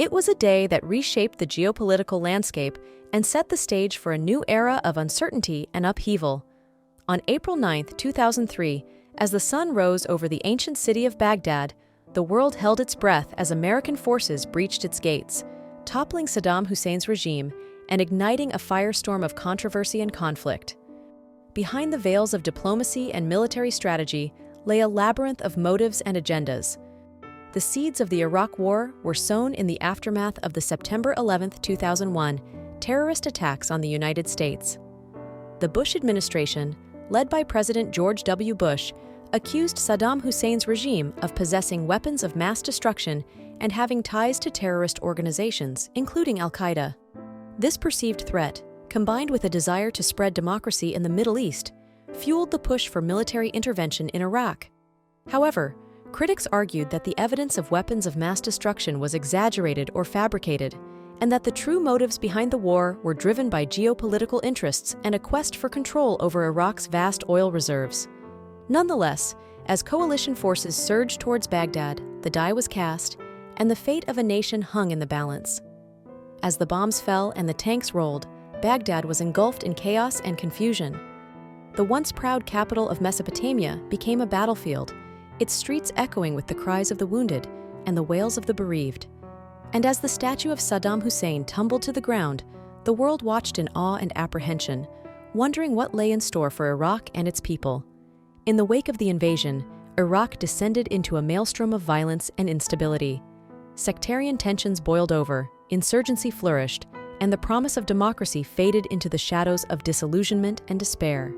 It was a day that reshaped the geopolitical landscape and set the stage for a new era of uncertainty and upheaval. On April 9, 2003, as the sun rose over the ancient city of Baghdad, the world held its breath as American forces breached its gates, toppling Saddam Hussein's regime and igniting a firestorm of controversy and conflict. Behind the veils of diplomacy and military strategy lay a labyrinth of motives and agendas. The seeds of the Iraq War were sown in the aftermath of the September 11, 2001, terrorist attacks on the United States. The Bush administration, led by President George W. Bush, accused Saddam Hussein's regime of possessing weapons of mass destruction and having ties to terrorist organizations, including al-Qaeda. This perceived threat, combined with a desire to spread democracy in the Middle East, fueled the push for military intervention in Iraq. However, critics argued that the evidence of weapons of mass destruction was exaggerated or fabricated, and that the true motives behind the war were driven by geopolitical interests and a quest for control over Iraq's vast oil reserves. Nonetheless, as coalition forces surged towards Baghdad, the die was cast, and the fate of a nation hung in the balance. As the bombs fell and the tanks rolled, Baghdad was engulfed in chaos and confusion. The once proud capital of Mesopotamia became a battlefield, its streets echoing with the cries of the wounded and the wails of the bereaved. And as the statue of Saddam Hussein tumbled to the ground, the world watched in awe and apprehension, wondering what lay in store for Iraq and its people. In the wake of the invasion, Iraq descended into a maelstrom of violence and instability. Sectarian tensions boiled over, insurgency flourished, and the promise of democracy faded into the shadows of disillusionment and despair.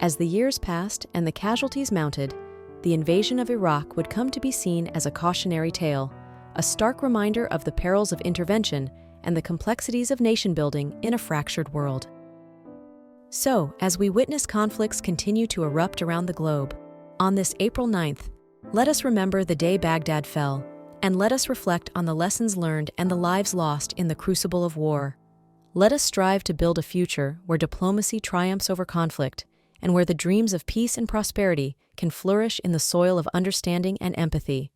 As the years passed and the casualties mounted, the invasion of Iraq would come to be seen as a cautionary tale, a stark reminder of the perils of intervention and the complexities of nation-building in a fractured world. So, as we witness conflicts continue to erupt around the globe, on this April 9th, let us remember the day Baghdad fell, and let us reflect on the lessons learned and the lives lost in the crucible of war. Let us strive to build a future where diplomacy triumphs over conflict, and where the dreams of peace and prosperity can flourish in the soil of understanding and empathy.